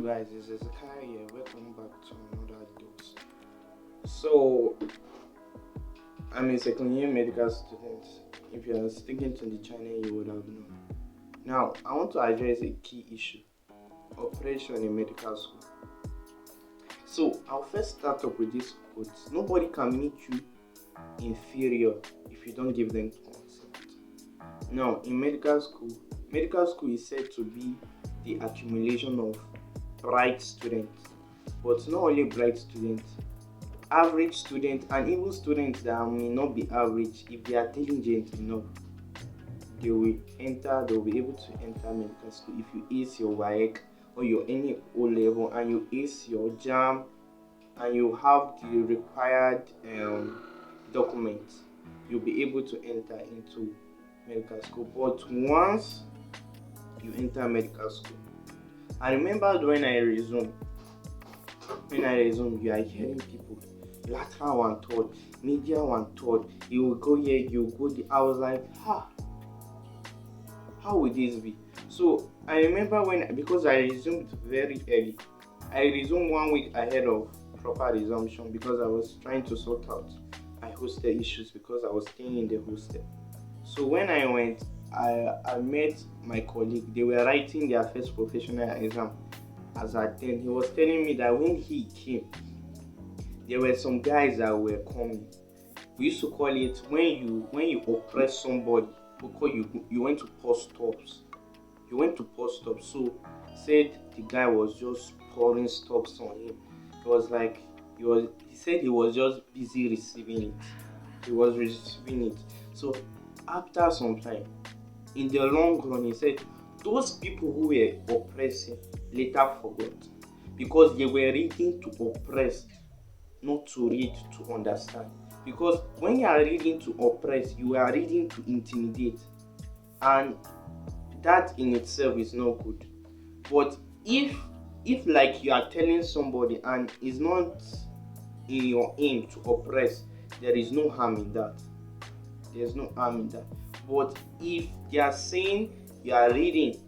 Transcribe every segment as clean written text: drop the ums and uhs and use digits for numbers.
guys, this is HezyKaya here. Welcome back to another dose. So, I'm a second year medical student. If you are sticking to the channel, you would have known. Now, I want to address a key issue: operation in medical school. So, I'll first start up with this quote: nobody can make you inferior if you don't give them consent. Now, in medical school is said to be the accumulation of bright students, but not only bright students, average students, and even students that may not be average. If they are intelligent enough, they'll be able to enter medical school. If you ace your WAEC or your any O level and you ace your JAM and you have the required documents, you'll be able to enter into medical school. But once you enter medical school, I remember when I resumed, you are hearing people lateral one third, medial one third, you will go here, you will go there. I was like, how would this be? So I remember because I resumed very early. I resumed 1 week ahead of proper resumption because I was trying to sort out my hostel issues because I was staying in the hostel. So when I went, I met my colleague. They were writing their first professional exam as at then. He was telling me that when he came, there were some guys that were coming. We used to call it when you oppress somebody, because you went to post stops. You went to post stops. So said the guy was just pouring stops on him. It was like he said he was just busy receiving it. He was receiving it. So after some time, in the long run, he said those people who were oppressing later forgot because they were reading to oppress, not to read to understand. Because when you are reading to oppress, you are reading to intimidate, and that in itself is not good. But if like you are telling somebody and is not in your aim to oppress, there is no harm in that. There's no harm in that. But if they are saying you are reading,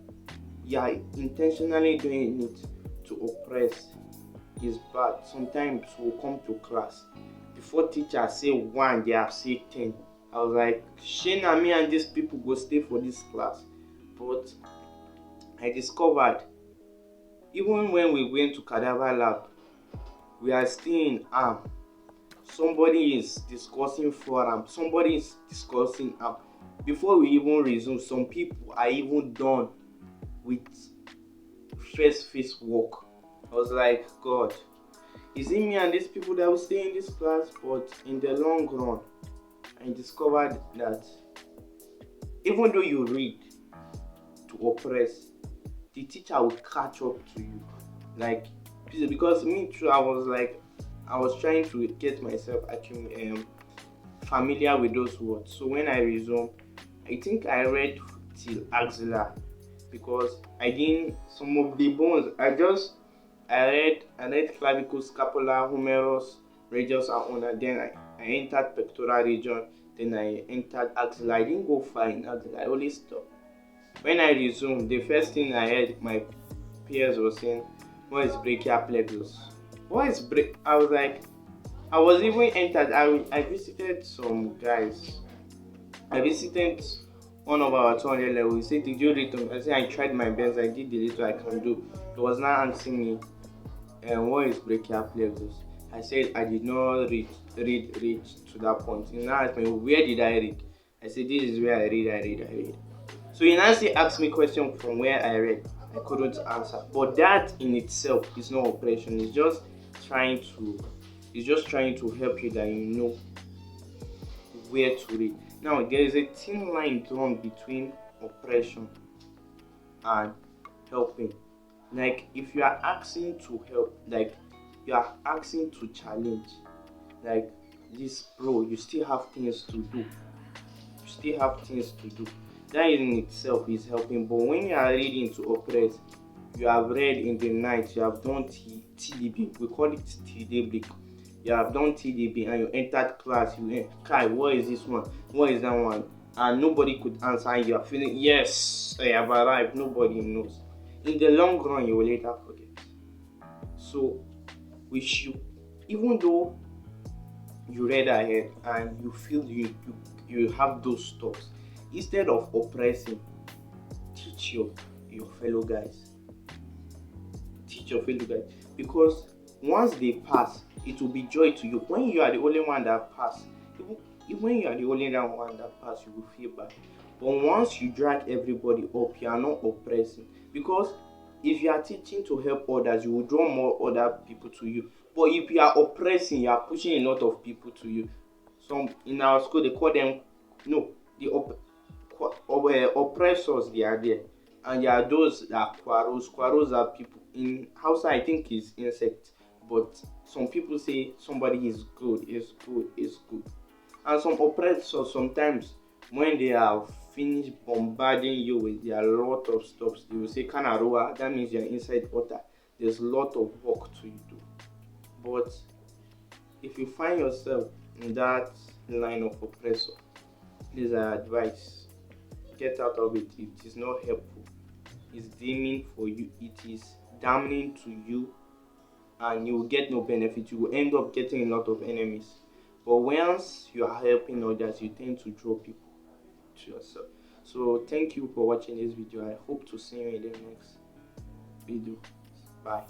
you are intentionally doing it to oppress, is bad. Sometimes we'll come to class. Before teachers say 1, they have said 10. I was like, Shane and me and these people go stay for this class. But I discovered, even when we went to cadaver lab, we are still in arm. Somebody is discussing forearm. Somebody is discussing arm. Before we even resume, some people are even done with face work. I was like, God, is it me and these people that will stay in this class? But in the long run, I discovered that even though you read to oppress, the teacher will catch up to you. Like, because me too, I was trying to get myself familiar with those words. So when I resumed, I think I read till axilla because I didn't some of the bones. I read clavicle, scapula, humerus, radius, and ulnar. Then I entered pectoral region. Then I entered axilla. I didn't go far in axilla. I only stopped. When I resumed, the first thing I heard my peers were saying, "What is brachial plexus? What is break?" I was like, I was even entered. I visited some guys. I visited one of our 200 level. He said, "Did you read them?" I said, "I tried my best. I did the little I can do." He was not answering me. What is brachial plexus? I said I did not read to that point. He now asked me, where did I read? I said, this is where I read. So he now asked me question from where I read. I couldn't answer. But that in itself is not oppression. It's just trying to help you that you know where to read. Now there is a thin line drawn between oppression and helping. Like if you are asking to help, like you are asking to challenge, like this bro, you still have things to do. That in itself is helping. But when you are reading to oppress, you have read in the night, you have done TDB, we call it TDB. You have done TDB and you entered class, Kai, what is this one? What is that one? And nobody could answer, and you are feeling, yes, I have arrived, nobody knows. In the long run, you will later forget. So we should, even though you read ahead and you feel you have those thoughts, instead of oppressing, teach your fellow guys. Teach your fellow guys, because once they pass, it will be joy to you. When you are the only one that pass, even when you are the only one that pass, you will feel bad. But once you drag everybody up, you are not oppressing, because if you are teaching to help others, you will draw more other people to you. But if you are oppressing, you are pushing a lot of people to you. Some in our school they call them, no, the oppressors, they are there, and there are those that are quarrels. Quarrels are people in Hausa, I think is insect, but some people say somebody is good, is good. And some oppressors sometimes, when they have finished bombarding you with their lot of stuff, they will say Kanaroa, that means you're inside water. There's a lot of work to do. But if you find yourself in that line of oppressor, please I advise, get out of it. It is not helpful. It's deeming for you, it is damning to you, and you will get no benefit. You will end up getting a lot of enemies. But once you are helping others, you tend to draw people to yourself. So thank you for watching this video. I hope to see you in the next video. Bye.